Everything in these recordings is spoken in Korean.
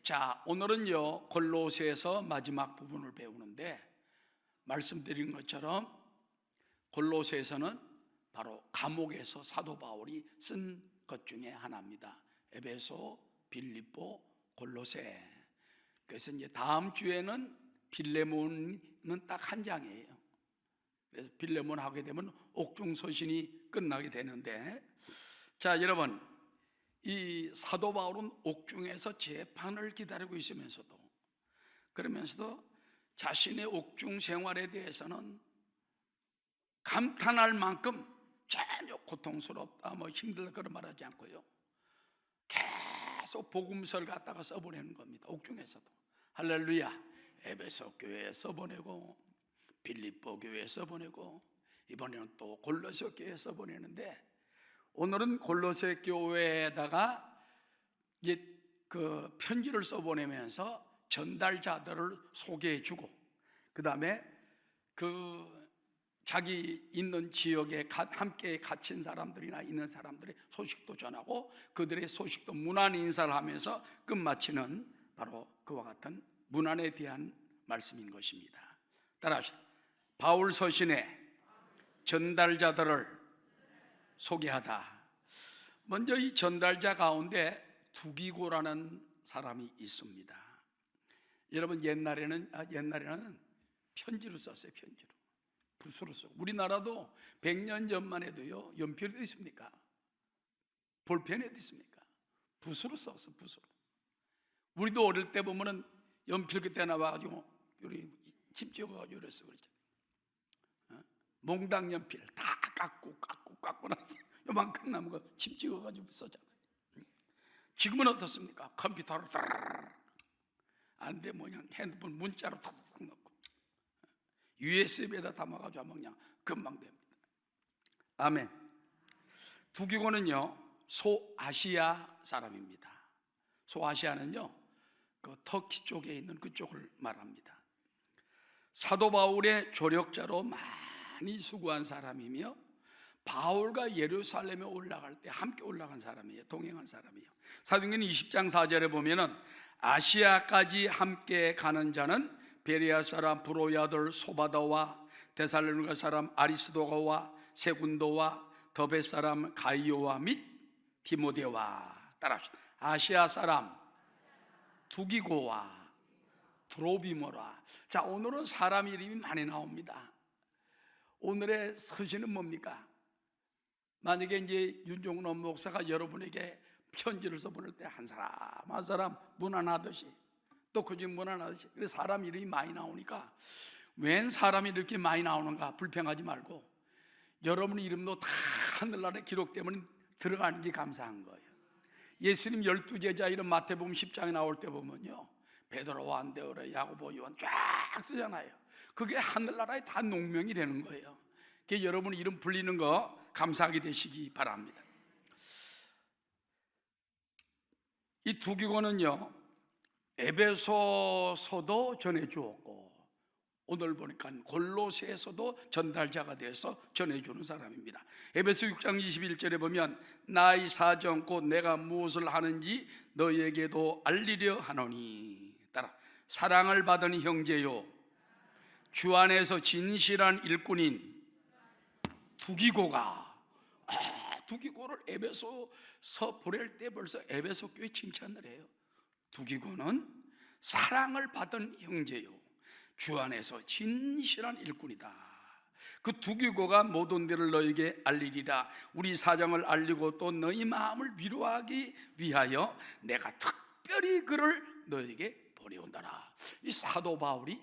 자, 오늘은요 골로새서 마지막 부분을 배우는데, 말씀드린 것처럼 골로새서는 바로 감옥에서 사도 바울이 쓴 것 중에 하나입니다. 에베소, 빌립보, 골로새. 그래서 이제 다음 주에는 빌레몬은 딱 한 장이에요. 그래서 빌레몬 하게 되면 옥중 서신이 끝나게 되는데, 자 여러분, 이 사도 바울은 옥중에서 재판을 기다리고 있으면서도, 그러면서도 자신의 옥중 생활에 대해서는 감탄할 만큼 전혀 고통스럽다, 힘들다 그런 말하지 않고요, 계속 복음서를 갖다가 써보내는 겁니다. 옥중에서도. 할렐루야. 에베소 교회에 써보내고, 빌립보 교회에 써보내고, 이번에는 또 골로새 교회에 써보내는데, 오늘은 골로새 교회에다가 이제 그 편지를 써보내면서 전달자들을 소개해주고, 그 다음에 그 자기 있는 지역에 함께 갇힌 사람들이나 있는 사람들의 소식도 전하고, 그들의 소식도 문안 인사를 하면서 끝마치는 바로 그와 같은 문안에 대한 말씀인 것입니다. 따라하시죠. 바울 서신의 전달자들을 소개하다. 먼저 이 전달자 가운데 두기고라는 사람이 있습니다. 여러분, 옛날에는 편지로 썼어요. 편지로, 붓으로 써. 우리나라도 100년 전만 해도요, 연필이 어디 있습니까? 볼펜이 어디 있습니까? 붓으로 썼어. 붓으로. 우리도 어릴 때 보면은 연필 그때 나와가지고 우리 침 찍어가지고 그랬어. 그렇죠? 몽당 연필 다 깎고 나서 요만큼 남은 거 침 찍어가지고 썼잖아요. 지금은 어떻습니까? 컴퓨터로 안 돼, 핸드폰 문자로 툭툭 넣고 USB에다 담아가지고 하면 그냥 금방 됩니다. 아멘. 두기고는요 소아시아 사람입니다. 소아시아는요 그 터키 쪽에 있는 그쪽을 말합니다. 사도 바울의 조력자로 많이 수고한 사람이며, 바울과 예루살렘에 올라갈 때 함께 올라간 사람이에요. 동행한 사람이에요. 사도행전 20장 4절에 보면은 아시아까지 함께 가는 자는 베레아 사람 브로야들 소바다와 데살로니가 사람 아리스도가와 세군도와 더베 사람 가이오와 및 디모데와, 따라합시다. 아시아 사람 두기고와 드로비모라. 자, 오늘은 사람 이름이 많이 나옵니다. 오늘의 서신은 뭡니까? 만약에 이제 윤종로 목사가 여러분에게 편지를 써보낼 때 한 사람 한 사람 문안하듯이, 또 그 중 문안하듯이, 그래서 사람 이름이 많이 나오니까 웬 사람이 이렇게 많이 나오는가 불평하지 말고, 여러분 이름도 다 하늘나라에 기록되면 들어가는 게 감사한 거예요. 예수님 12제자 이름 마태복음 10장에 나올 때 보면요, 베드로와 안데오라 야고보 요한 쫙 쓰잖아요. 그게 하늘나라에 다 농명이 되는 거예요. 그게 여러분 이름 불리는 거 감사하게 되시기 바랍니다. 이 두기고는요 에베소서도 전해주었고, 오늘 보니까 골로새에서도 전달자가 돼서 전해주는 사람입니다. 에베소 6장 21절에 보면 나의 사정 곧 내가 무엇을 하는지 너희에게도 알리려 하노니, 따라 사랑을 받은 형제요 주 안에서 진실한 일꾼인 두기고가, 두기고를 에베소서 보낼 때 벌써 에베소 교회 칭찬을 해요. 두기고는 사랑을 받은 형제요 주 안에서 진실한 일꾼이다. 그 두기고가 모든 일을 너에게 알리리라. 우리 사정을 알리고 또 너희 마음을 위로하기 위하여 내가 특별히 그를 너에게 보내온다라. 이 사도 바울이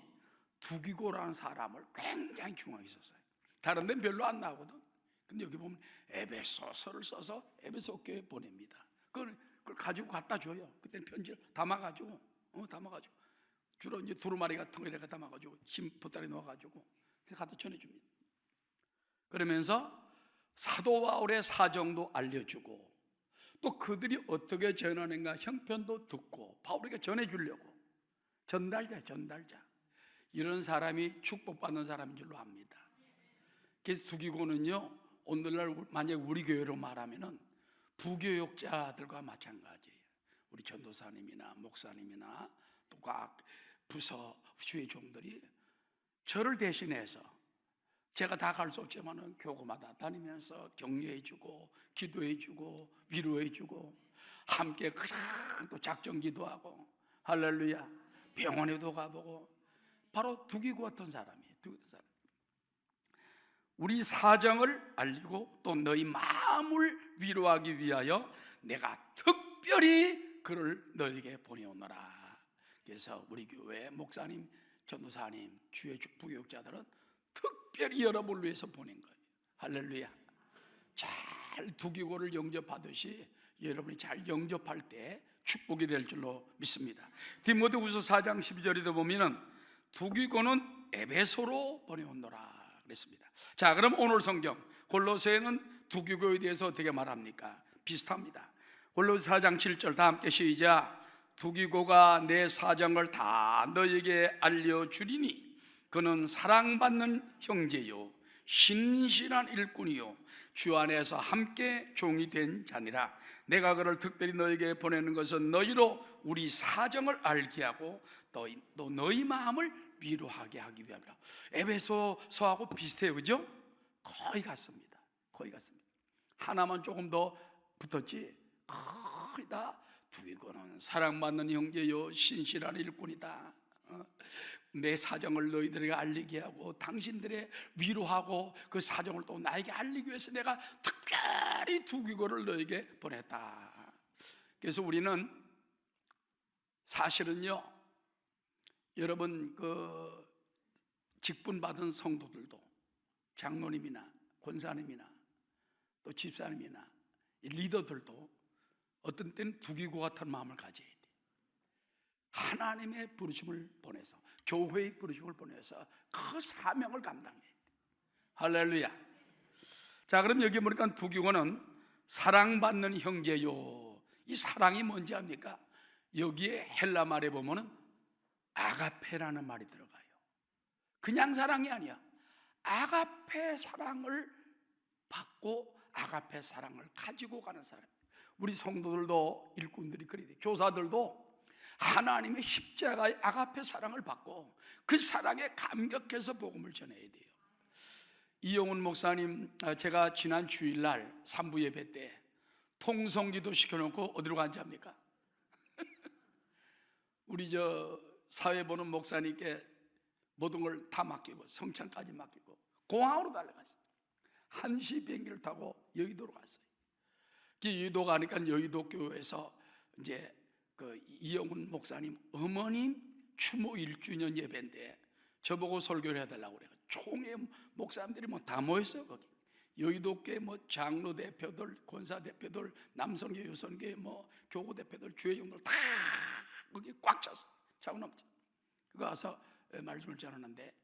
두기고라는 사람을 굉장히 중요하게 썼어요. 다른 데는 별로 안 나오거든. 근데 여기 보면 에베소서를 써서 에베소 교회에 보냅니다. 그걸 가지고 갖다 줘요. 그때는 편지를 담아가지고 주로 이제 두루마리 같은 거 이렇게 담아가지고 심 보따리 넣어가지고 그래서 갖다 전해줍니다. 그러면서 사도 바울의 사정도 알려주고, 또 그들이 어떻게 전하는가 형편도 듣고 바울에게 전해주려고, 전달자 이런 사람이 축복받는 사람인 줄로 압니다. 그래서 두기고는요 오늘날 만약 우리 교회로 말하면은 부교육자들과 마찬가지예요. 우리 전도사님이나 목사님이나 또 각 부서 주의 종들이 저를 대신해서, 제가 다 갈 수 없지만은 교구마다 다니면서 격려해주고 기도해주고 위로해주고 함께 그냥 또 작전 기도하고, 할렐루야, 병원에도 가보고, 바로 두기고 같은 사람이에요. 우리 사정을 알리고 또 너희 마음을 위로하기 위하여 내가 특별히 그를 너에게 보내오노라. 그래서 우리 교회 목사님, 전도사님, 주의 부교육자들은 특별히 여러분을 위해서 보낸 거예요. 할렐루야. 잘 두기고를 영접하듯이 여러분이 잘 영접할 때 축복이 될 줄로 믿습니다. 디모데후서 4장 12절에도 보면은 두기고는 에베소로 보내온노라 그랬습니다. 자, 그럼 오늘 성경 골로새는 두기고에 대해서 어떻게 말합니까? 비슷합니다. 골로새 4장 7절 다 함께 시작. 두기고가 내 사정을 다 너에게 알려주리니 그는 사랑받는 형제요 신실한 일꾼이요 주 안에서 함께 종이 된 자니라. 내가 그를 특별히 너에게 보내는 것은 너희로 우리 사정을 알게 하고 또 너희 마음을 위로하게 하기 위함이라. 에베소서하고 비슷해요, 그죠? 거의 같습니다. 거의 같습니다. 하나만 조금 더 붙었지 거의 다 두기고는 사랑받는 형제요 신실한 일꾼이다. 내 사정을 너희들에게 알리게 하고 당신들의 위로하고 그 사정을 또 나에게 알리기 위해서 내가 특별히 두기고를 너에게 보냈다. 그래서 우리는 사실은요, 여러분 그 직분 받은 성도들도 장로님이나 권사님이나 또 집사님이나 리더들도 어떤 때는 두기고 같은 마음을 가져야 돼. 하나님의 부르심을 보내서, 교회의 부르심을 보내서 그 사명을 감당해야 돼. 할렐루야. 자, 그럼 여기 보니까 두기고는 사랑받는 형제요. 이 사랑이 뭔지 압니까? 여기에 헬라 말에 보면은 아가페라는 말이 들어가요. 그냥 사랑이 아니야. 아가페 사랑을 받고 아가페 사랑을 가지고 가는 사람. 우리 성도들도 일꾼들이 그래야 돼. 교사들도 하나님의 십자가의 아가페 사랑을 받고 그 사랑에 감격해서 복음을 전해야 돼요. 이용훈 목사님, 제가 지난 주일날 3부 예배 때 통성기도 시켜놓고 어디로 간지 합니까? 우리 사회 보는 목사님께 모든 걸 다 맡기고 성찬까지 맡기고 공항으로 달려갔어요. 1시 비행기를 타고 여의도로 갔어요. 여의도 가니까 여의도 교회에서 이제 그 이영훈 목사님 어머님 추모 1주년 예배인데 저보고 설교를 해달라고 그래요. 총회 목사님들이 뭐 다 모였어요. 거기 여의도교회 뭐 장로 대표들, 권사 대표들, 남성교회, 여성교회, 뭐 교구 대표들, 주회종들 다 거기 꽉 찼어. 차고 넘쳐. 그거 와서 말씀을 전하는데,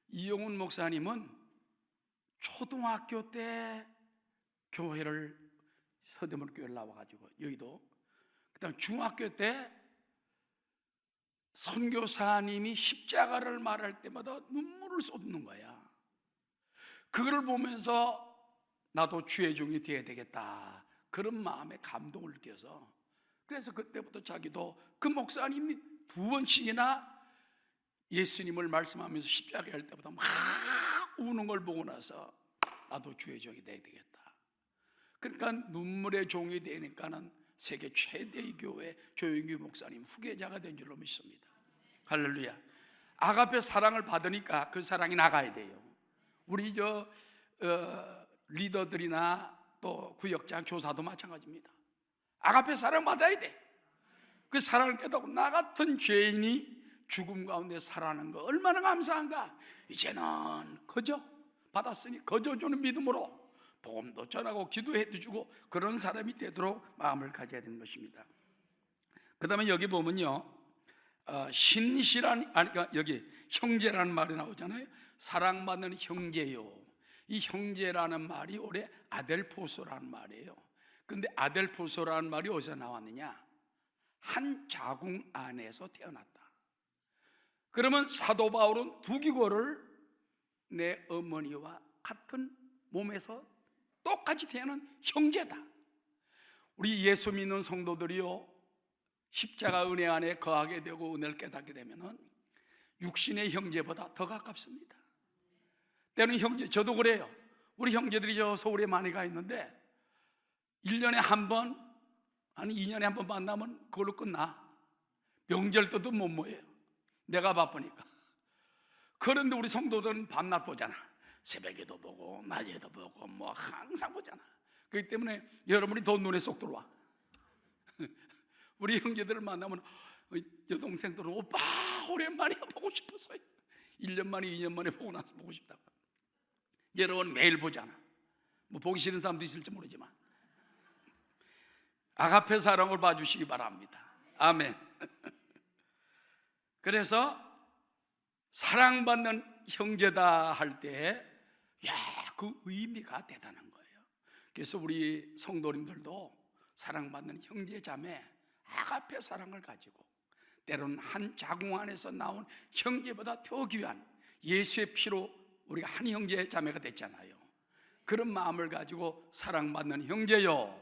이영훈 목사님은 초등학교 때 교회를 서대문 교회를 나와가지고 여의도, 그다음 중학교 때 선교사님이 십자가를 말할 때마다 눈물을 쏟는 거야. 그걸 보면서 나도 주의 종이 되어야 되겠다, 그런 마음에 감동을 느껴서, 그래서 그때부터 자기도 그 목사님이 2번씩이나 예수님을 말씀하면서 십자가 할 때보다 막 우는 걸 보고 나서 나도 주의 종이 되어야 되겠다. 그러니까 눈물의 종이 되니까는 세계 최대의 교회 조영규 목사님 후계자가 된 줄로 믿습니다. 할렐루야. 아가페 사랑을 받으니까 그 사랑이 나가야 돼요. 우리 리더들이나 또 구역장, 교사도 마찬가지입니다. 아가페 사랑 받아야 돼. 그 사랑을 깨닫고 나 같은 죄인이 죽음 가운데 살아가는 거 얼마나 감사한가. 이제는 거저 받았으니 거저 주는 믿음으로 복음도 전하고 기도해도 주고 그런 사람이 되도록 마음을 가져야 되는 것입니다. 그 다음에 여기 보면요, 신실한, 그러니까 여기 형제라는 말이 나오잖아요. 사랑받는 형제요. 이 형제라는 말이 올해 아델포소라는 말이에요. 근데 아델포소라는 말이 어디서 나왔느냐? 한 자궁 안에서 태어났다. 그러면 사도 바울은 두기고를 내 어머니와 같은 몸에서 똑같이 태어난 형제다. 우리 예수 믿는 성도들이요, 십자가 은혜 안에 거하게 되고 은혜를 깨닫게 되면은 육신의 형제보다 더 가깝습니다. 때로는 형제, 저도 그래요. 우리 형제들이 저 서울에 많이 가 있는데 1년에 한 번, 아니 2년에 한 번 만나면 그걸로 끝나. 명절 때도 못 모여요. 내가 바쁘니까. 그런데 우리 성도들은 밤낮 보잖아. 새벽에도 보고 낮에도 보고 뭐 항상 보잖아. 그렇기 때문에 여러분이 더 눈에 쏙 들어와. 우리 형제들을 만나면 여동생들은 오빠 오랜만이야 보고 싶었어요. 1년 만에 2년 만에 보고 나서 보고 싶다고. 여러분 매일 보잖아. 뭐 보기 싫은 사람도 있을지 모르지만 아가페 사랑을 봐주시기 바랍니다. 아멘. 그래서 사랑받는 형제다 할 때 그 의미가 대단한 거예요. 그래서 우리 성도님들도 사랑받는 형제 자매 아가페 사랑을 가지고 때로는 한 자궁 안에서 나온 형제보다 더 귀한 예수의 피로 우리가 한 형제 자매가 됐잖아요. 그런 마음을 가지고 사랑받는 형제요,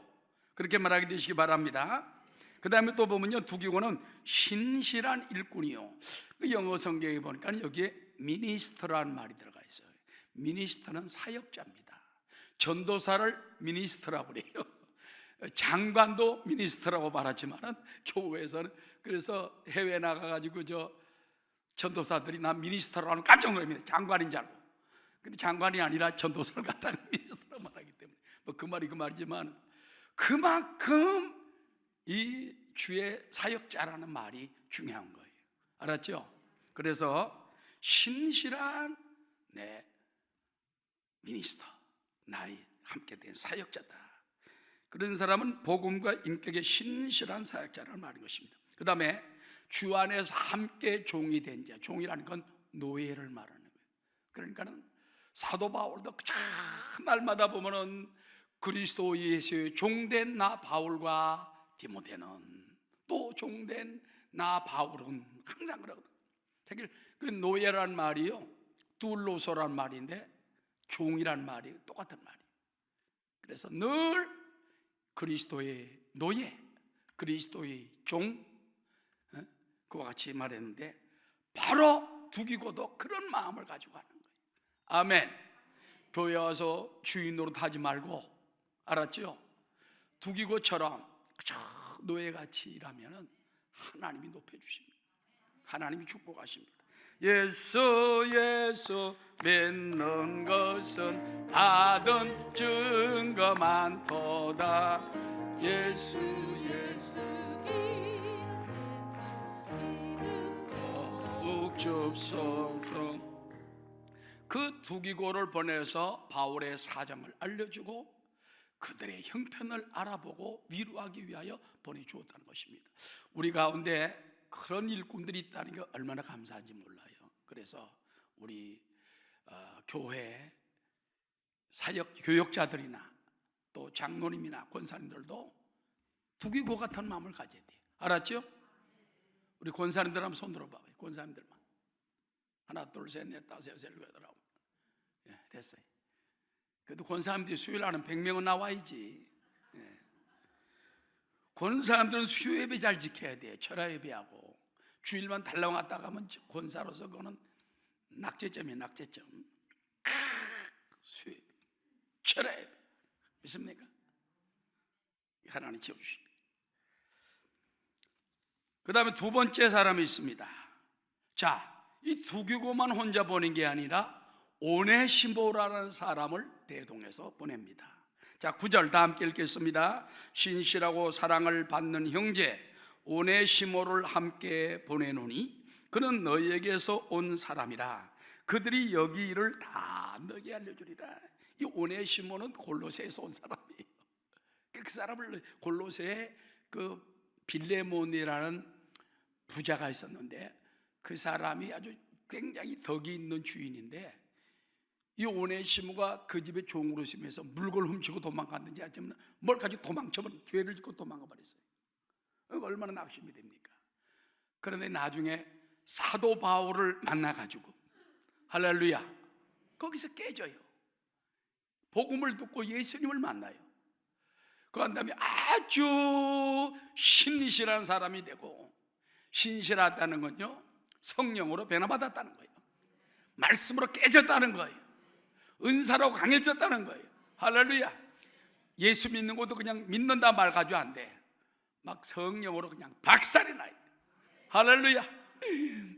그렇게 말하게 되시기 바랍니다. 그 다음에 또 보면요, 두기고는 신실한 일꾼이요. 그 영어 성경에 보니까 여기에 미니스터라는 말이 들어가 있어요. 미니스터는 사역자입니다. 전도사를 미니스터라고 그래요. 장관도 미니스터라고 말하지만은 교회에서는, 그래서 해외 나가가지고 저 전도사들이 나 미니스터라고 하면 깜짝 놀랍니다. 장관인 줄 알고. 근데 장관이 아니라 전도사를 갖다가 미니스터라고 말하기 때문에 뭐 그 말이 그 말이지만 그만큼 이 주의 사역자라는 말이 중요한 거예요. 알았죠? 그래서 신실한 미니스터, 나의 함께 된 사역자다. 그런 사람은 복음과 인격의 신실한 사역자라는 말인 것입니다. 그 다음에 주 안에서 함께 종이 된 자, 종이라는 건 노예를 말하는 거예요. 그러니까는 사도 바울도 날마다 보면은 그리스도 예수의 종된 나 바울과 디모데는, 또 종된 나 바울은 항상 그러거든. 그 노예란 말이요, 둘로서란 말인데 종이란 말이 똑같은 말이에요. 그래서 늘 그리스도의 노예, 그리스도의 종, 그와 같이 말했는데 바로 두기고도 그런 마음을 가지고 하는 거예요. 아멘. 교회 와서 주인 노릇하지 말고, 알았죠? 두기고처럼 그저 노예같이 일하면 하나님이 높여주십니다. 하나님이 축복하십니다. 예수 믿는 것은 받은 증거 많도다. 예수 더욱 줍소서. 그 두기고를 보내서 바울의 사정을 알려주고 그들의 형편을 알아보고 위로하기 위하여 보내주었다는 것입니다. 우리 가운데 그런 일꾼들이 있다는 게 얼마나 감사한지 몰라요. 그래서 우리 교회 사역 교역자들이나 또 장로님이나 권사님들도 두기고 같은 마음을 가져야 돼요. 알았죠? 우리 권사님들 한번 손 들어봐요. 권사님들만 하나 둘 셋 넷 다섯 여섯 일곱 여덟 아홉. 됐어요. 그래도 권사님들이 수요일 하는 100명은 나와야지. 권사님들은 수요 예배 잘 지켜야 돼. 철야 예배하고 주일만 달랑 왔다 가면 권사로서 그거는 낙제점이에요. 낙제점. 수요 예배, 철야 예배 믿습니까? 하나님 지어주십니다. 그 다음에 두 번째 사람이 있습니다. 자, 이 두기고만 혼자 보낸 게 아니라 오네시모라는 사람을 대동해서 보냅니다. 자, 9절 다 함께 읽겠습니다. 신실하고 사랑을 받는 형제 오네시모를 함께 보내노니 그는 너희에게서 온 사람이라. 그들이 여기 일을 다 너희에게 알려주리라. 이 오네시모는 골로새에서 온 사람이에요. 그 사람을 골로새에 그 빌레몬이라는 부자가 있었는데 그 사람이 아주 굉장히 덕이 있는 주인인데 이 오네시모가 그 집에 종으로 심해서 물건을 훔치고 도망갔는지 아니면 뭘 가지고 도망쳐버린, 죄를 짓고 도망가 버렸어요. 얼마나 낙심이 됩니까? 그런데 나중에 사도 바울을 만나가지고 할렐루야, 거기서 깨져요. 복음을 듣고 예수님을 만나요. 그 다음에 아주 신실한 사람이 되고, 신실하다는 건요 성령으로 변화받았다는 거예요. 말씀으로 깨졌다는 거예요. 은사로 강해졌다는 거예요. 할렐루야. 예수 믿는 것도 그냥 믿는다 말 가지고 안 돼. 막 성령으로 그냥 박살이 나야 돼. 할렐루야.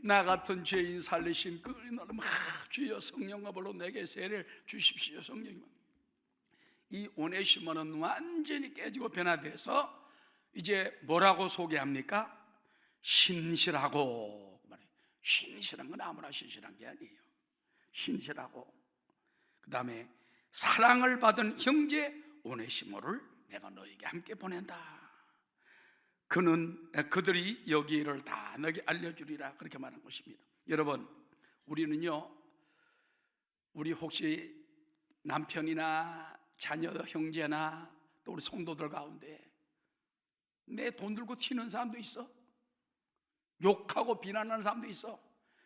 나 같은 죄인 살리신 그 이름, 주여 성령과 불로 내게 세례를 주십시오. 성령님, 이 오네시모는 완전히 깨지고 변화돼서 이제 뭐라고 소개합니까? 신실하고 말해요. 신실한 건 아무나 신실한 게 아니에요. 신실하고, 그 다음에 사랑을 받은 형제 오네시모를 내가 너에게 함께 보낸다. 그들이 여기를 다 너에게 알려주리라, 그렇게 말한 것입니다. 여러분, 우리는요, 우리 혹시 남편이나 자녀, 형제나 또 우리 성도들 가운데 내 돈 들고 튀는 사람도 있어. 욕하고 비난하는 사람도 있어.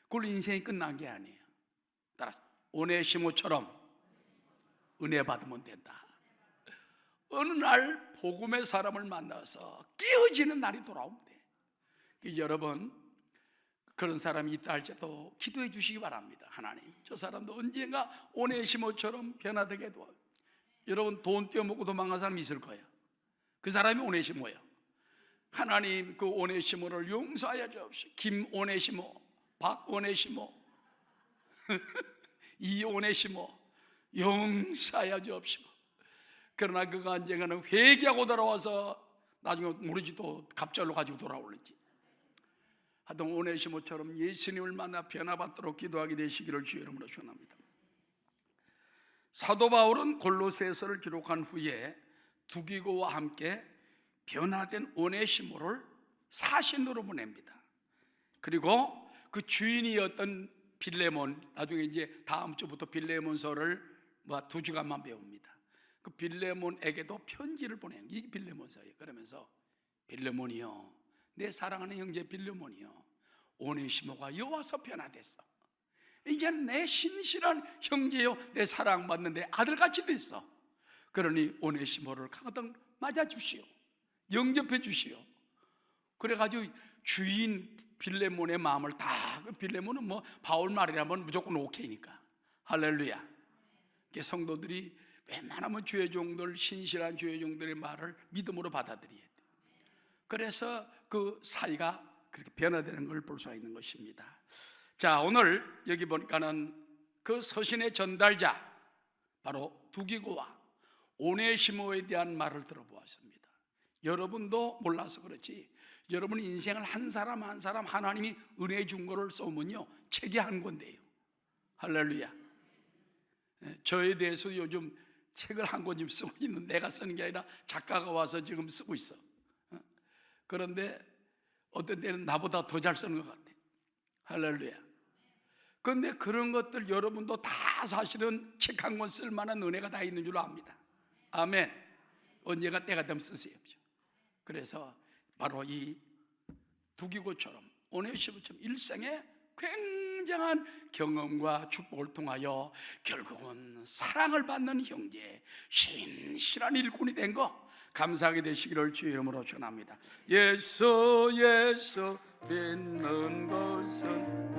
그걸로 인생이 끝난 게 아니에요. 따라 오네시모처럼 은혜 받으면 된다. 어느 날 복음의 사람을 만나서 깨어지는 날이 돌아오면 돼. 여러분, 그런 사람이 있다 할지라도 기도해 주시기 바랍니다. 하나님, 저 사람도 언젠가 오네시모처럼 변화되게 도와요. 여러분, 돈 떼어먹고 도망간 사람이 있을 거예요. 그 사람이 오네시모예요. 하나님, 그 오네시모를 용서하여 주옵시오. 김 오네시모, 박 오네시모, 이 오네시모 용서하여 주옵시오. 그러나 그가 언젠가는 회개하고 돌아와서 나중에 모르지 또 갑절로 가지고 돌아올는지. 하여튼 오네시모처럼 예수님을 만나 변화받도록 기도하게 되시기를 주의 이름으로 축원합니다. 사도 바울은 골로새서를 기록한 후에 두기고와 함께 변화된 오네시모를 사신으로 보냅니다. 그리고 그 주인이었던 빌레몬, 나중에 이제 다음 주부터 빌레몬서를 2주간만 배웁니다. 그 빌레몬에게도 편지를 보내는 게 빌레몬서예요. 그러면서 빌레몬이요, 내 사랑하는 형제 빌레몬이요, 오네시모가 여와서 변화됐어. 이제 내 신실한 형제요, 내 사랑받는 내 아들같이 됐어. 그러니 오네시모를 가득 맞아주시오, 영접해 주시오. 그래가지고 주인 빌레몬의 마음을 다, 그 빌레몬은 바울 말이라면 무조건 오케이니까. 할렐루야. 성도들이 웬만하면 주의 종들, 신실한 주의 종들의 말을 믿음으로 받아들여야 돼. 그래서 그 사이가 그렇게 변화되는 걸 볼 수가 있는 것입니다. 자, 오늘 여기 보니까는 그 서신의 전달자, 바로 두기고와 오네시모에 대한 말을 들어보았습니다. 여러분도 몰라서 그렇지, 여러분 인생을 한 사람 한 사람 하나님이 은혜 준 거를 써면요, 책이 한 권데요. 할렐루야. 저에 대해서 요즘 책을 한 권 지금 쓰고 있는, 내가 쓰는 게 아니라 작가가 와서 지금 쓰고 있어. 그런데 어떤 때는 나보다 더 잘 쓰는 것 같아. 할렐루야. 그런데 그런 것들 여러분도 다 사실은 책 한 권 쓸 만한 은혜가 다 있는 줄 압니다. 아멘. 언제가 때가 되면 쓰세요. 그래서 바로 이 두기고처럼 오네시모처럼 일생에 굉장한 경험과 축복을 통하여 결국은 사랑을 받는 형제, 신실한 일꾼이 된 거 감사하게 되시기를 주의 이름으로 축원합니다. 예수 예수 믿는 것은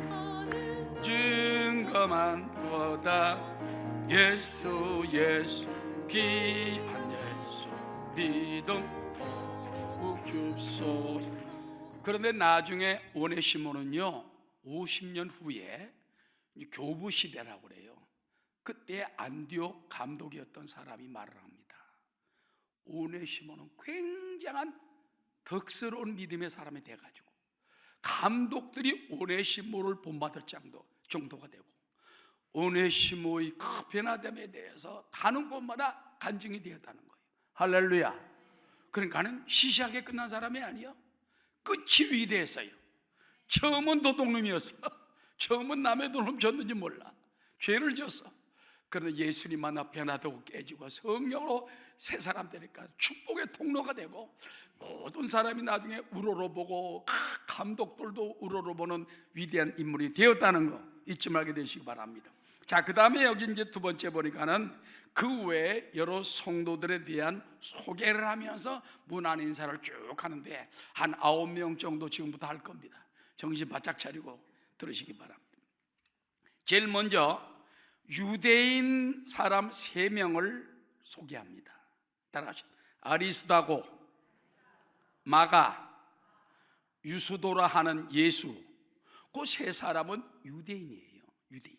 증거만 보다, 예수 예수 귀한 예수 믿음 주소. 그런데 나중에 오네시모는요 50년 후에 교부 시대라고 그래요. 그때 안디옥 감독이었던 사람이 말을 합니다. 오네시모는 굉장한 덕스러운 믿음의 사람이 돼가지고 감독들이 오네시모를 본받을 정도가 되고, 오네시모의 그 변화됨에 대해서 가는 곳마다 간증이 되었다는 거예요. 할렐루야. 그러니까는 시시하게 끝난 사람이 아니에요. 끝이 위대했어요. 처음은 도둑놈이었어. 처음은 남의 돈 훔쳤는지 몰라. 죄를 졌어. 그러나 예수님 만나 변화되고 깨지고 성령으로 새 사람 되니까 축복의 통로가 되고, 모든 사람이 나중에 우러러보고 감독들도 우러러보는 위대한 인물이 되었다는 거 잊지 말게 되시기 바랍니다. 자, 그 다음에 여기 이제 두 번째 보니까는 그 외에 여러 성도들에 대한 소개를 하면서 문안 인사를 쭉 하는데 한 9명 정도 지금부터 할 겁니다. 정신 바짝 차리고 들으시기 바랍니다. 제일 먼저 유대인 사람 3명을 소개합니다. 따라하시죠. 아리스다고, 마가, 유수도라 하는 예수. 그 세 사람은 유대인이에요. 유대인.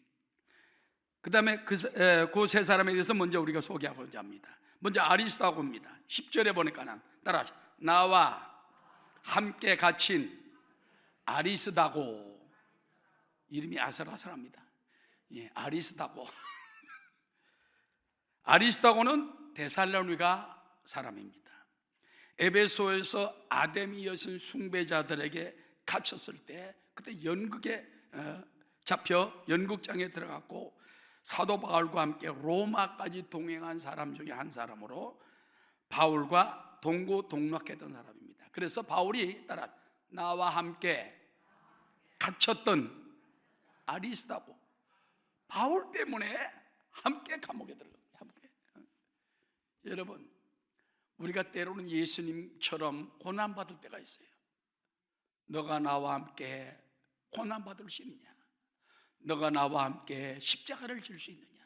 그 다음에 그 세 사람에 대해서 먼저 우리가 소개하고자 합니다. 먼저 아리스다고입니다. 10절에 보니까는 따라하시죠. 나와 함께 갇힌 아리스다고. 이름이 아슬아슬합니다. 예, 아리스다고. 아리스다고는 데살로니가 사람입니다. 에베소에서 아데미 여신 숭배자들에게 갇혔을 때 그때 연극에 잡혀 연극장에 들어갔고 사도 바울과 함께 로마까지 동행한 사람 중에 한 사람으로 바울과 동고동락했던 사람입니다. 그래서 바울이 따라 나와 함께 갇혔던 아리스다고, 바울 때문에 함께 감옥에 들어갑니다. 함께. 여러분, 우리가 때로는 예수님처럼 고난받을 때가 있어요. 너가 나와 함께 고난받을 수 있느냐? 너가 나와 함께 십자가를 질 수 있느냐?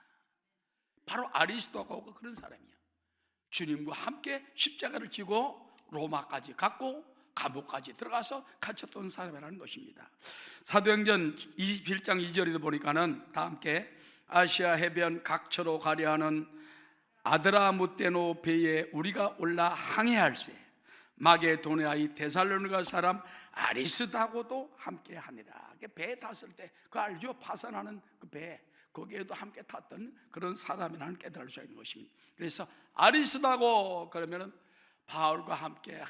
바로 아리스도가 그런 사람이야. 주님과 함께 십자가를 지고 로마까지 갔고 감옥까지 들어가서 갇혔던 사람이라는 것입니다. 사도행전 21장 2절에도 보니까는 다 함께 아시아 해변 각처로 가려 하는 아드라무테노 배에 우리가 올라 항해할세 마게도냐의 데살로니가 사람 아리스다고도 함께 하니라. 배에 탔을 때 그 알죠? 파산하는 그 배, 거기에도 함께 탔던 그런 사람이라는 깨달을 수 있는 것입니다. 그래서 아리스다고 그러면은 바울과 함께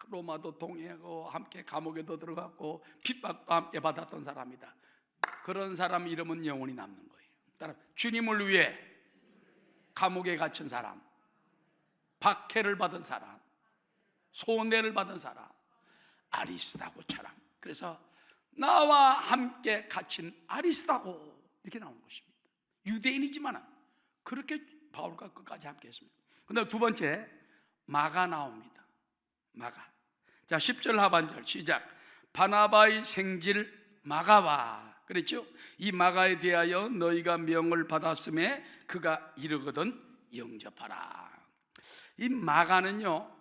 로마도 동행하고 함께 감옥에도 들어갔고 핍박도 함께 받았던 사람이다. 그런 사람 이름은 영원히 남는 거예요. 따라 주님을 위해 감옥에 갇힌 사람, 박해를 받은 사람, 손해를 받은 사람, 아리스다고처럼. 그래서 나와 함께 갇힌 아리스다고 이렇게 나오는 것입니다. 유대인이지만 그렇게 바울과 끝까지 함께 했습니다. 그다음 두 번째 마가 나옵니다. 마가. 자, 10절 하반절 시작. 바나바의 생질 마가와 그랬죠? 이 마가에 대하여 너희가 명을 받았음에 그가 이르거든 영접하라. 이 마가는요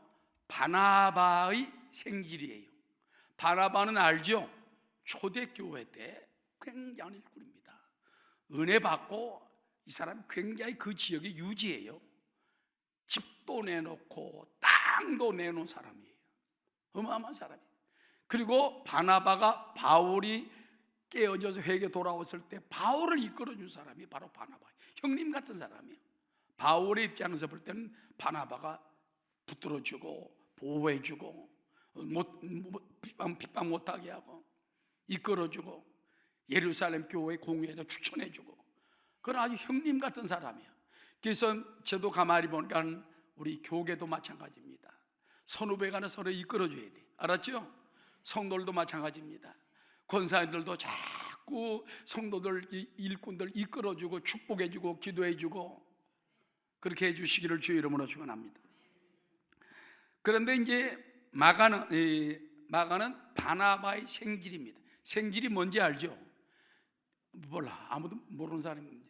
바나바의 생질이에요. 바나바는 알죠? 초대교회 때 굉장한 일꾼입니다. 은혜 받고 이 사람 굉장히 그 지역의 유지예요. 집도 내놓고 땅도 내놓은 사람이에요. 어마어마한 사람이에요. 그리고 바나바가 바울이 깨어져서 회개 돌아왔을 때 바울을 이끌어준 사람이 바로 바나바예요. 형님 같은 사람이에요. 바울의 입장에서 볼 때는 바나바가 붙들어주고 보호해주고 핍박 못하게 하고 이끌어주고 예루살렘 교회 공회에도 추천해주고 그런 아주 형님 같은 사람이에요. 그래서 저도 가만히 보니까 우리 교계도 마찬가지입니다. 선후배간에 서로 이끌어줘야 돼. 알았죠? 성도들도 마찬가지입니다. 권사님들도 자꾸 성도들 일꾼들 이끌어주고 축복해주고 기도해주고 그렇게 해주시기를 주의 이름으로 축원합니다. 그런데 이제 마가는 바나바의 생질입니다. 생질이 뭔지 알죠? 몰라. 아무도 모르는 사람입니다.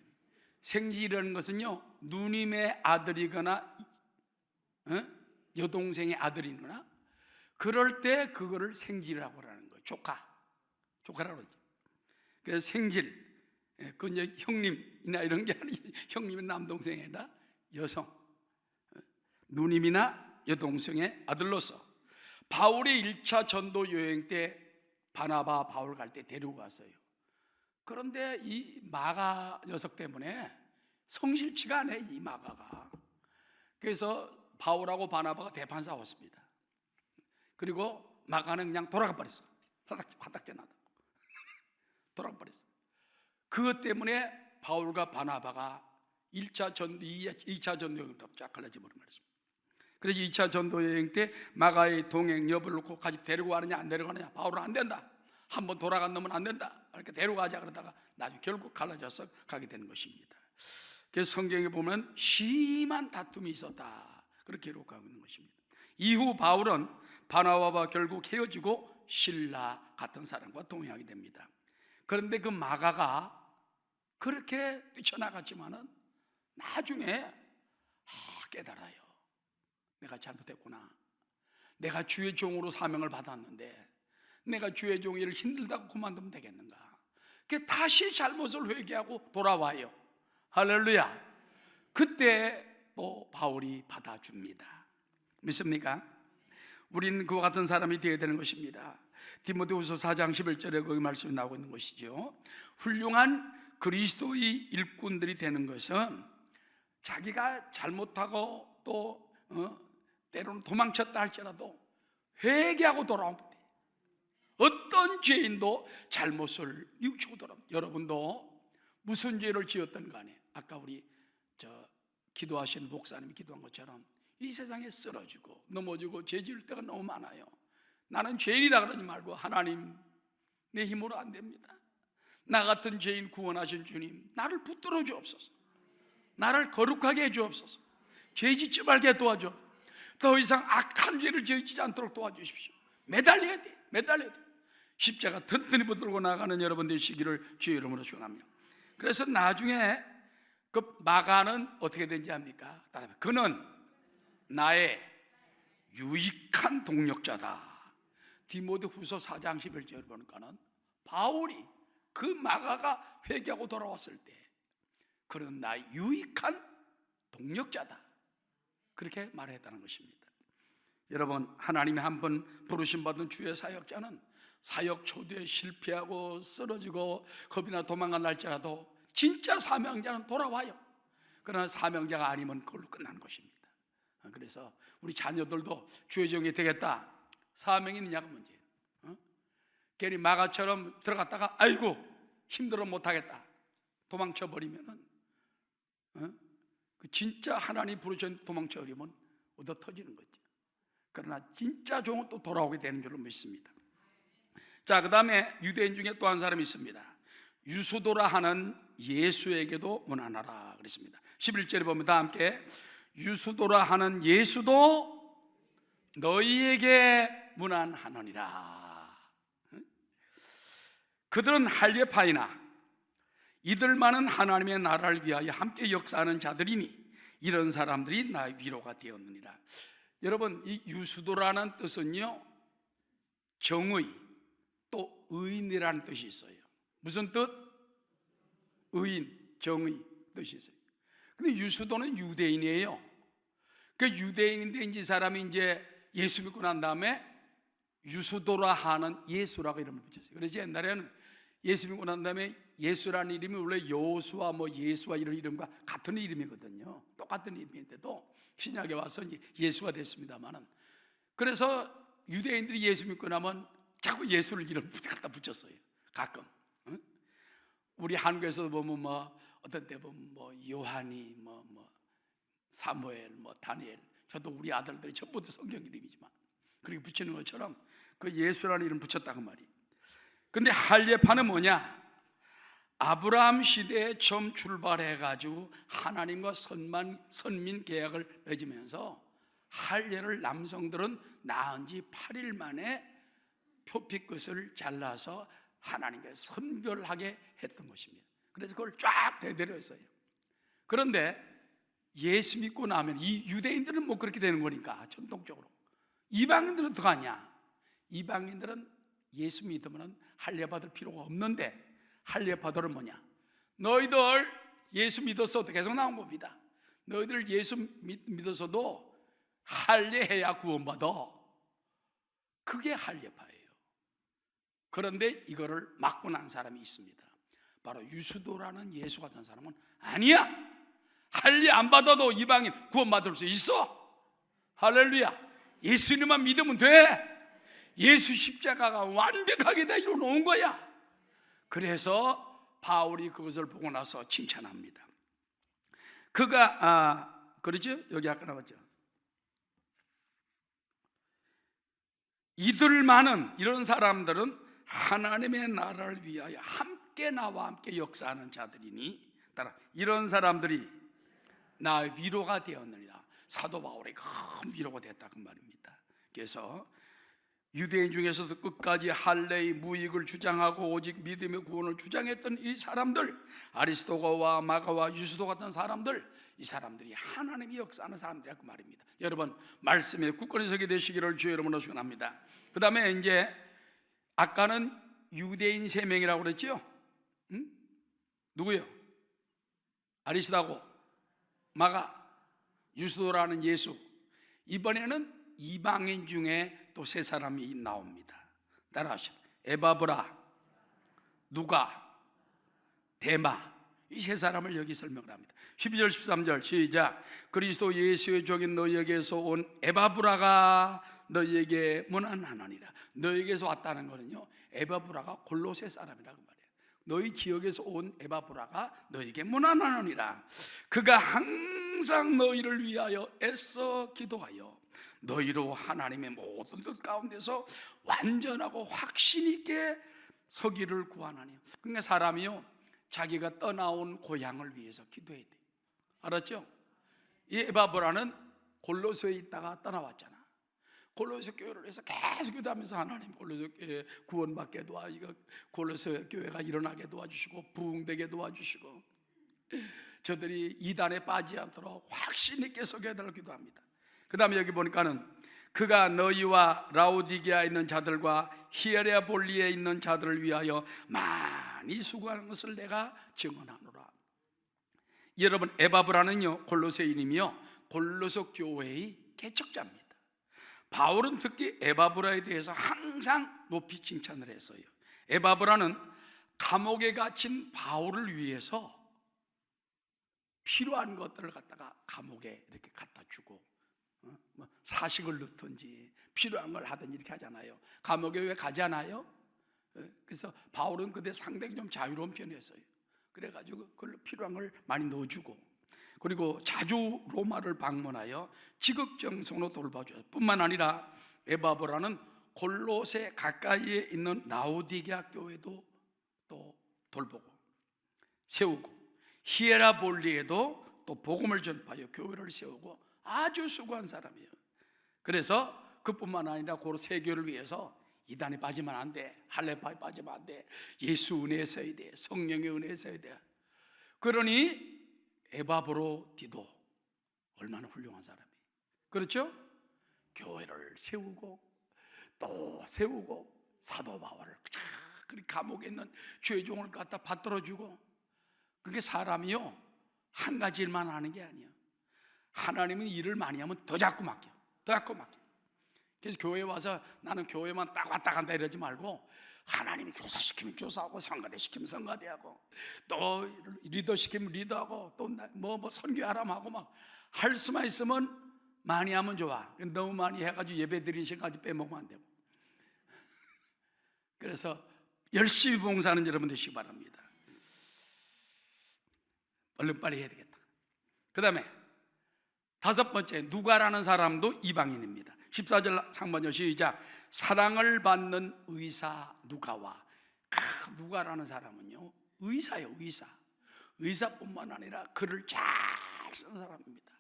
생질이라는 것은요 누님의 아들이거나 여동생의 아들이거나 그럴 때 그거를 생질이라고 하는 거예요. 조카라고 그러죠. 그래서 생질, 그건 이제 형님이나 이런 게 아니고 형님은 남동생이나 여성, 누님이나 여동생의 아들로서 바울의 1차 전도 여행 때 바나바 바울 갈 때 데리고 갔어요. 그런데 이 마가 녀석 때문에 성실치가 않아요. 이 마가가. 그래서 바울하고 바나바가 대판 싸웠습니다. 그리고 마가는 그냥 돌아가 버렸어. 화딱지 나다. 돌아가 버렸어. 그것 때문에 바울과 바나바가 1차 전도, 2차 전도 여행 쫙 갈라져 버린 말입니다. 그래서 2차 전도 여행 때 마가의 동행 여부를 놓고 같이 데리고 가느냐 안 데리고 가느냐. 바울은 안 된다. 한번 돌아간 놈은 안 된다. 이렇게 데려가자 그러다가 나중에 결국 갈라져서 가게 되는 것입니다. 그래서 성경에 보면 심한 다툼이 있었다, 그렇게 기록하고 있는 것입니다. 이후 바울은 바나바와 결국 헤어지고 실라 같은 사람과 동행하게 됩니다. 그런데 그 마가가 그렇게 뛰쳐나갔지만은 나중에 깨달아요. 내가 잘못했구나. 내가 주의 종으로 사명을 받았는데 내가 주의 종 일을 힘들다고 그만두면 되겠는가. 다시 잘못을 회개하고 돌아와요. 할렐루야. 그때 또 바울이 받아줍니다. 믿습니까? 우리는 그와 같은 사람이 되어야 되는 것입니다. 디모데후서 4장 11절에 거기 말씀이 나오고 있는 것이죠. 훌륭한 그리스도의 일꾼들이 되는 것은 자기가 잘못하고 또 때로는 도망쳤다 할지라도 회개하고 돌아옵니다. 어떤 죄인도 잘못을 뉘우치고 돌아옵니다. 여러분도 무슨 죄를 지었던 간에 아까 우리 기도하시는 목사님이 기도한 것처럼 이 세상에 쓰러지고 넘어지고 죄 지을 때가 너무 많아요. 나는 죄인이다 그러지 말고 하나님, 내 힘으로 안 됩니다. 나 같은 죄인 구원하신 주님, 나를 붙들어 주옵소서. 나를 거룩하게 해 주옵소서. 죄 짓지 말게 도와줘. 더 이상 악한 죄를 지지 않도록 도와주십시오. 매달려야 돼. 십자가 튼튼히 붙들고 나가는 여러분 되시기를 주의 이름으로 축원합니다. 그래서 나중에 그 마가는 어떻게 된지 압니까? 그는 나의 유익한 동력자다. 디모데후서 4장 11절을 보니까는 바울이 그 마가가 회개하고 돌아왔을 때 그는 나의 유익한 동력자다, 그렇게 말했다는 것입니다. 여러분, 하나님이 한번 부르심 받은 주의 사역자는 사역 초대에 실패하고 쓰러지고 겁이나 도망간 날짜라도 진짜 사명자는 돌아와요. 그러나 사명자가 아니면 그걸로 끝나는 것입니다. 그래서 우리 자녀들도 주의 종이 되겠다, 사명이 있느냐가 문제예요. 괜히 마가처럼 들어갔다가 아이고 힘들어 못하겠다 도망쳐버리면은 진짜 하나님 부르신 도망쳐버리면 얻어 터지는 거죠. 그러나 진짜 종은 또 돌아오게 되는 줄로 믿습니다. 자, 그 다음에 유대인 중에 또 한 사람이 있습니다. 유수도라 하는 예수에게도 문안하라 그랬습니다. 11절에 보면 다 함께 유수도라 하는 예수도 너희에게 문안하느니라. 그들은 할례파이나 이들만은 하나님의 나라를 위하여 함께 역사하는 자들이니 이런 사람들이 나의 위로가 되었느니라. 여러분, 이 유수도라는 뜻은요, 정의 또 의인이라는 뜻이 있어요. 무슨 뜻? 의인, 정의 뜻이 있어요. 근데 유수도는 유대인이에요. 그 유대인인데 이제 이 사람이 이제 예수 믿고 난 다음에 유수도라 하는 예수라고 이름을 붙였어요. 그래서 옛날에는 예수 믿고 난 다음에 예수라는 이름이 원래 여호수아 예수와 이런 이름과 같은 이름이거든요. 똑같은 이름인데도 신약에 와서 이제 예수가 됐습니다만은, 그래서 유대인들이 예수 믿고 나면 자꾸 예수를 이름 갖다 붙였어요. 가끔. 우리 한국에서 보면 어떤 때 보면 요한이 사무엘 다니엘, 저도 우리 아들들이 전부 다 성경 이름이지만 그렇게 붙이는 것처럼 그 예수라는 이름 붙였다고 말이에요. 근데 할례파는 뭐냐? 아브라함 시대에 처음 출발해가지고 하나님과 선민 계약을 맺으면서 할례를 남성들은 낳은 지 8일 만에 표피끝을 잘라서 하나님께 선별하게 했던 것입니다. 그래서 그걸 쫙 대대로 했어요. 그런데 예수 믿고 나면 이 유대인들은 그렇게 되는 거니까 전통적으로, 이방인들은 어떻게 하냐? 이방인들은 예수 믿으면 할례 받을 필요가 없는데, 할례 받으는 뭐냐? 너희들 예수 믿었어도 계속 나온 겁니다. 너희들 예수 믿어서도 할례해야 구원받아. 그게 할례파예요. 그런데 이거를 막고 난 사람이 있습니다. 바로 유수도라는 예수 같은 사람은 아니야, 할례 안 받아도 이방인 구원받을 수 있어. 할렐루야. 예수님만 믿으면 돼. 예수 십자가가 완벽하게 다 이루어놓은 거야. 그래서 바울이 그것을 보고 나서 칭찬합니다. 그가 그러죠? 여기 아까 나왔죠. 이들만은, 이런 사람들은 하나님의 나라를 위하여 함께 나와 함께 역사하는 자들이니 따라 이런 사람들이 나 위로가 되었느니라. 사도 바울이 큰 위로가 됐다 그 말입니다. 그래서 유대인 중에서도 끝까지 할례의 무익을 주장하고 오직 믿음의 구원을 주장했던 이 사람들, 아리스도거와 마가와 유스도 같은 사람들, 이 사람들이 하나님이 역사하는 사람들이라 그 말입니다. 여러분 말씀에 굳건히 서게 되시기를 주의 이름으로 축원합니다. 그 다음에 이제 아까는 유대인 3명이라고 그랬죠? 누구요? 아리스다고, 마가, 유스도라는 예수. 이번에는 이방인 중에 또 3사람이 나옵니다. 따라하시죠. 에바브라, 누가, 데마. 이 3사람을 여기 설명을 합니다. 12절 13절 시작. 그리스도 예수의 종인 너희에게서 온 에바브라가 너희에게 문안하느니라. 너희에게서 왔다는 거는요, 에바브라가 골로새 사람이라고 말해요. 너희 지역에서 온 에바브라가 너희에게 문안하느니라. 그가 항상 너희를 위하여 애써 기도하여 너희로 하나님의 모든 뜻 가운데서 완전하고 확신 있게 서기를 구하나니. 그러니까 사람이요, 자기가 떠나온 고향을 위해서 기도해야 돼. 알았죠? 이 에바브라는 골로새에 있다가 떠나왔잖아. 골로새 교회를 위해서 계속 기도하면서 하나님 골로새 교회 구원받게 도와주시고, 골로새 교회가 일어나게 도와주시고, 부흥되게 도와주시고, 저들이 이단에 빠지지 않도록 확신 있게 서기해달라고 기도합니다. 그 다음에 여기 보니까는 그가 너희와 라오디게아에 있는 자들과 히에라볼리에 있는 자들을 위하여 많이 수고하는 것을 내가 증언하노라. 여러분 에바브라는요, 골로새인이며 골로새 교회의 개척자입니다. 바울은 특히 에바브라에 대해서 항상 높이 칭찬을 했어요. 에바브라는 감옥에 갇힌 바울을 위해서 필요한 것들을 갖다가 감옥에 이렇게 갖다 주고, 사식을 넣든지 필요한 걸 하든지 이렇게 하잖아요. 감옥에 왜 가잖아요. 그래서 바울은 그때 상당히 좀 자유로운 편이었어요. 그래가지고 그걸로 필요한 걸 많이 넣어주고, 그리고 자주 로마를 방문하여 지극정성으로 돌봐줘요. 뿐만 아니라 에바브라는 골로새 가까이에 있는 라오디게아 교회도 또 돌보고 세우고, 히에라볼리에도 또 복음을 전파하여 교회를 세우고 아주 수고한 사람이에요. 그래서 그뿐만 아니라 고로 세교를 위해서 이단에 빠지면 안 돼, 할례파에 빠지면 안 돼, 예수 은혜에 서야 돼, 성령의 은혜에 서야 돼. 그러니 에바브로디도 얼마나 훌륭한 사람이에요. 그렇죠? 교회를 세우고 또 세우고, 사도 바울을 감옥에 있는 죄종을 갖다 받들어주고. 그게 사람이요, 한 가지 일만 하는 게 아니에요. 하나님은 일을 많이 하면 더 자꾸 맡겨, 더 자꾸 맡겨. 그래서 교회에 와서 나는 교회만 딱 왔다 간다 이러지 말고, 하나님이 교사시키면 교사하고, 성가대 시키면 성가대하고, 또 리더 시키면 리더하고, 또 뭐 선교하라면 하고 막 할 수만 있으면 많이 하면 좋아. 너무 많이 해가지고 예배 드리는 시간까지 빼먹으면 안 되고. 그래서 열심히 봉사하는 여러분 되시기 바랍니다. 얼른 빨리 해야 되겠다. 그 다음에 5번째, 누가라는 사람도 이방인입니다. 14절 상반절 시작. 사랑을 받는 의사 누가와. 누가라는 사람은요, 의사예요. 의사뿐만 아니라 글을 잘 쓴 사람입니다.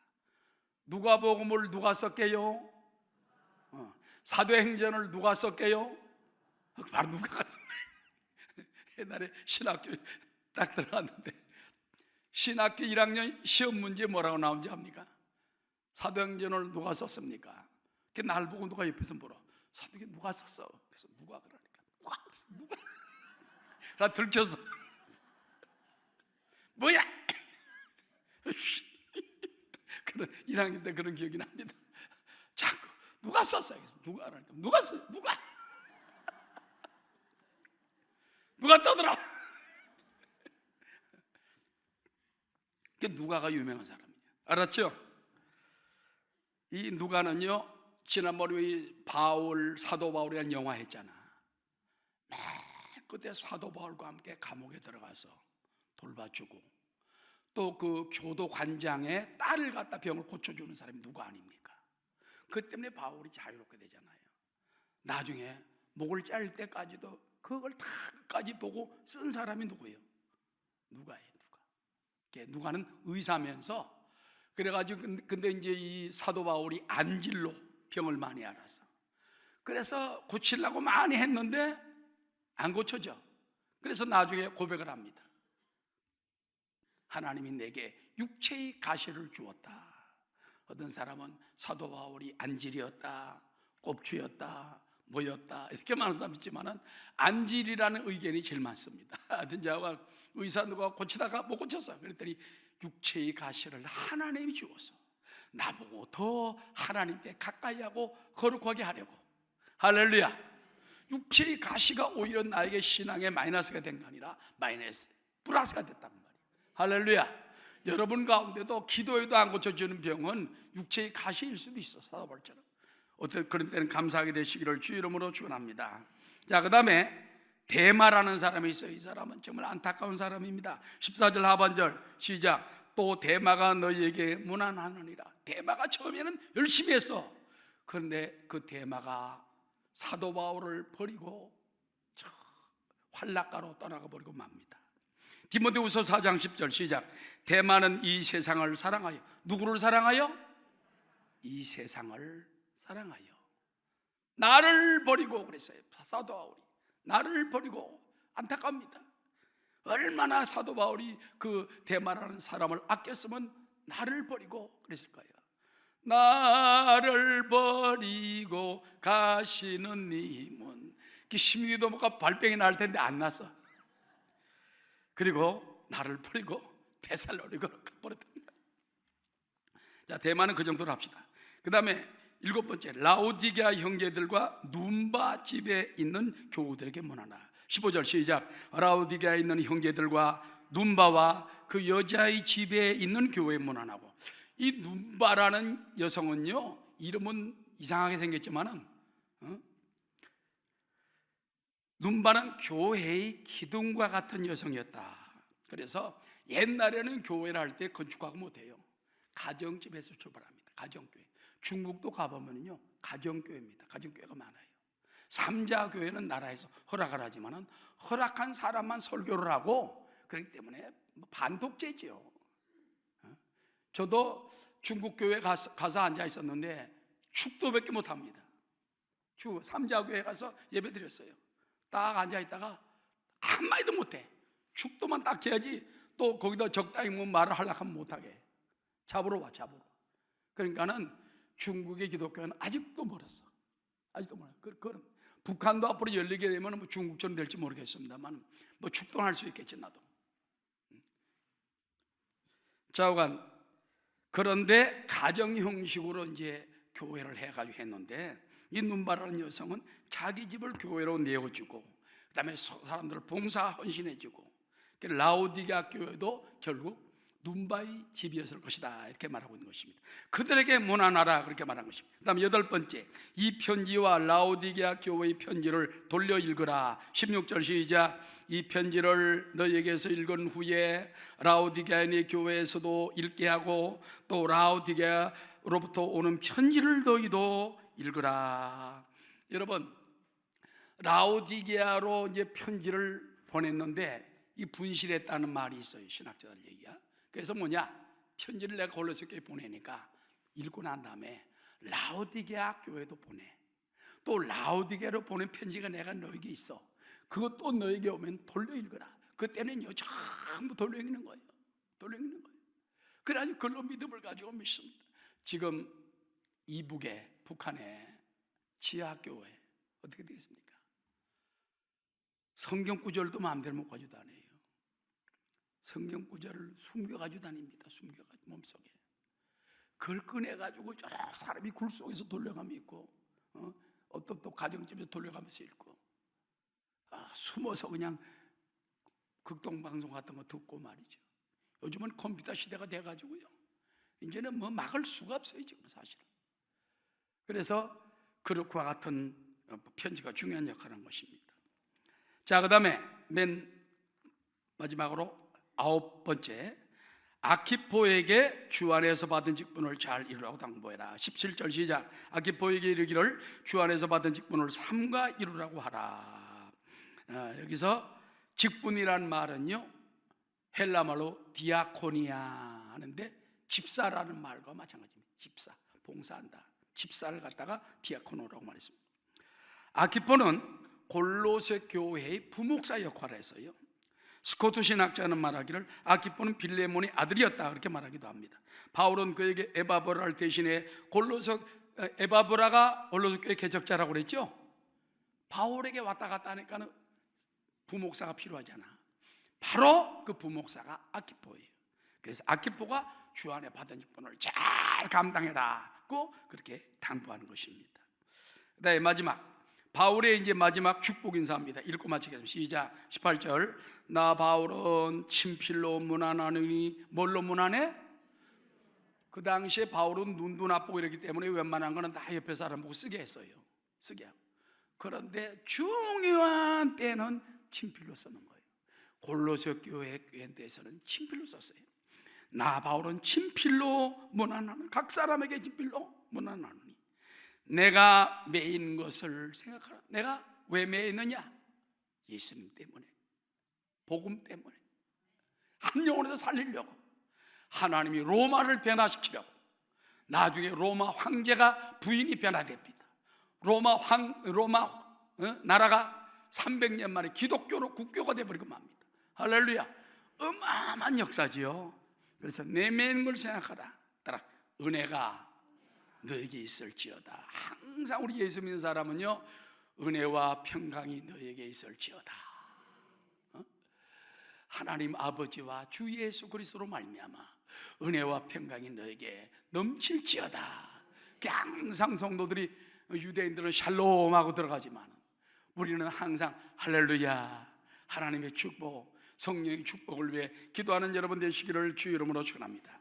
누가복음을 누가 썼게요? 사도행전을 누가 썼게요? 바로 누가가 썼어요. 옛날에 신학교 딱 들어갔는데 신학교 1학년 시험 문제 뭐라고 나온지 압니까? 사도행전을 누가 썼습니까? 날 보고 누가 옆에서 물어. 사도행전 누가 썼어? 그래서 누가 그러니까 누가 나 들켰어. 뭐야? 그런 1학년 때 그런 기억이 납니다. 자꾸 누가 썼어요? 누가 그러니까 누가 써? 누가 떠들어? 누가가 유명한 사람이에요. 알았죠? 이 누가는요, 지난번에 사도 바울이라는 영화 했잖아. 맨 끝에 사도 바울과 함께 감옥에 들어가서 돌봐주고, 또 그 교도관장의 딸을 갖다 병을 고쳐주는 사람이 누가 아닙니까? 그 때문에 바울이 자유롭게 되잖아요. 나중에 목을 자를 때까지도 그걸 다까지 보고 쓴 사람이 누구예요? 누가예요? 누가는 의사면서, 그래가지고 근데 이제 이 사도 바울이 안질로 병을 많이 앓아서, 그래서 고치려고 많이 했는데 안 고쳐져. 그래서 나중에 고백을 합니다. 하나님이 내게 육체의 가시를 주었다. 어떤 사람은 사도 바울이 안질이었다, 꼽주였다, 뭐였다 이렇게 많은 사람 있지만은 안질이라는 의견이 제일 많습니다. 하여튼 제가 의사 누가 고치다가 못 고쳤어. 그랬더니 육체의 가시를 하나님이 주어서 나보고 더 하나님께 가까이 하고 거룩하게 하려고. 할렐루야. 육체의 가시가 오히려 나에게 신앙에 마이너스가 된 게 아니라 플러스가 됐단 말이에요. 할렐루야. 여러분 가운데도 기도해도 안 고쳐지는 병은 육체의 가시일 수도 있어. 사도 바울처럼. 어떤 그런 때는 감사하게 되시기를 주 이름으로 축원합니다. 자, 그 다음에 데마라는 사람이 있어요. 이 사람은 정말 안타까운 사람입니다. 14절 하반절 시작. 또 데마가 너희에게 무난하느니라. 데마가 처음에는 열심히 했어. 그런데 그 데마가 사도 바울을 버리고 활락가로 떠나가 버리고 맙니다. 디모데후서 4장 10절 시작. 데마는 이 세상을 사랑하여. 누구를 사랑하여? 이 세상을 사랑하여 나를 버리고. 그랬어요. 사도 바울이 나를 버리고. 안타깝니다. 얼마나 사도 바울이 그 데마라는 사람을 아꼈으면 나를 버리고 그랬을 거예요. 나를 버리고 가시는 님은, 심기도 뭔가 발병이 날 텐데 안 났어. 그리고 나를 버리고 데살로니가로 가버렸단 말이에요. 자, 데마는 그 정도로 합시다. 그 다음에 7번째, 라오디게아 형제들과 눈바 집에 있는 교우들에게 문하나. 15절 시작. 라오디게아에 있는 형제들과 눈바와 그 여자의 집에 있는 교회에 문안하고. 이 눈바라는 여성은요, 이름은 이상하게 생겼지만은 눈바는 교회의 기둥과 같은 여성이었다. 그래서 옛날에는 교회를 할 때 건축하고 못해요. 가정집에서 출발합니다. 가정교회. 중국도 가보면요 가정교회입니다. 가정교회가 많아요. 삼자교회는 나라에서 허락을 하지만은 허락한 사람만 설교를 하고, 그렇기 때문에 반독재죠. 저도 중국 교회 가서 앉아 있었는데 축도밖에 못합니다. 삼자교회 가서 예배 드렸어요. 딱 앉아 있다가 한마디도 못해. 축도만 딱 해야지. 또 거기다 적당히 뭐 말을 하려고 하면 못하게 잡으러 와. 그러니까는 중국의 기독교는 아직도 멀었어. 아직도 멀어. 그럼 북한도 앞으로 열리게 되면 뭐 중국처럼 될지 모르겠습니다만 뭐 축도할 수 있겠지 나도. 좌우간. 그런데 가정 형식으로 이제 교회를 해가지고 했는데, 이 눈바라는 여성은 자기 집을 교회로 내어주고, 그 다음에 사람들을 봉사 헌신해주고, 라오디게아 교회도 결국 눈바의 집이었을 것이다 이렇게 말하고 있는 것입니다. 그들에게 문안하라 그렇게 말한 것입니다. 그 다음 8번째, 이 편지와 라오디게아 교회의 편지를 돌려 읽으라. 16절 시작. 이 편지를 너희에게서 읽은 후에 라오디게아의 교회에서도 읽게 하고, 또 라오디게아로부터 오는 편지를 너희도 읽으라. 여러분, 라오디게아로 이제 편지를 보냈는데 이 분실했다는 말이 있어요. 신학자들 얘기야. 그래서 뭐냐, 편지를 내가 골로새교회 보내니까 읽고 난 다음에 라오디게아 교회도 보내. 또 라오디게아로 보낸 편지가 내가 너에게 있어. 그것도 너에게 오면 돌려 읽어라. 그때는요 전부 돌려 읽는 거예요. 그래가지고 그걸로 믿음을 가지고 믿습니다. 지금 이북에, 북한에 지하교회 어떻게 되겠습니까? 성경 구절도 마음대로 못 가지고 다녀요. 성경 구절을 숨겨가지고 다닙니다. 숨겨가지고 몸속에. 그걸 꺼내가지고 여러 사람이 굴 속에서 돌려가며 있고, 어떤 또 가정집에서 돌려가면서 읽고, 숨어서 그냥 극동방송 같은 거 듣고 말이죠. 요즘은 컴퓨터 시대가 돼가지고요, 이제는 뭐 막을 수가 없어요 지금 사실은. 그래서 그와 같은 편지가 중요한 역할을 한 것입니다. 자, 그 다음에 맨 마지막으로 9번째, 아키포에게 주 안에서 받은 직분을 잘 이루라고 당부해라. 17절 시작. 아키포에게 이르기를 주 안에서 받은 직분을 삼가 이루라고 하라. 여기서 직분이란 말은요, 헬라 말로 디아코니아 하는데 집사라는 말과 마찬가지입니다. 집사, 봉사한다. 집사를 갖다가 디아코노라고 말했습니다. 아키포는 골로새 교회의 부목사 역할을 했어요. 스코트 신학자는 말하기를 아키포는 빌레몬의 아들이었다 그렇게 말하기도 합니다. 바울은 그에게 에바브라를 대신해 에바브라가 골로새 교회 개척자라고 그랬죠. 바울에게 왔다 갔다 하니까는 부목사가 필요하잖아. 바로 그 부목사가 아키포예요. 그래서 아키포가 주 안에 받은 직분을 잘 감당해라고 그렇게 당부하는 것입니다. 그다음에 마지막 바울의 이제 마지막 축복 인사입니다. 읽고 마치겠습니다. 시작. 18절. 나 바울은 친필로 문안하느니 뭘로 문안해? 그 당시에 바울은 눈도 나쁘고 이랬기 때문에 웬만한 거는 다 옆에 사람 보고 쓰게 했어요. 쓰게 하고. 그런데 중요한 때는 친필로 쓰는 거예요. 골로새 교회 교회에서는 친필로 썼어요. 나 바울은 친필로 문안하는, 각 사람에게 친필로 문안하느니 내가 매인 것을 생각하라. 내가 왜 매이느냐? 예수님 때문에, 복음 때문에, 한 영혼에서 살리려고, 하나님이 로마를 변화시키려고. 나중에 로마 황제가 부인이 변화됩니다. 로마 나라가 300년 만에 기독교로 국교가 되어버리고 맙니다. 할렐루야. 어마어마한 역사지요. 그래서 내 매인 걸 생각하라. 따라 은혜가 너에게 있을지어다. 항상 우리 예수 믿는 사람은요, 은혜와 평강이 너에게 있을지어다. 하나님 아버지와 주 예수 그리스도로 말미암아 은혜와 평강이 너에게 넘칠지어다. 항상 성도들이, 유대인들은 샬롬하고 들어가지만 우리는 항상 할렐루야, 하나님의 축복, 성령의 축복을 위해 기도하는 여러분 되시기를 주 이름으로 축원합니다.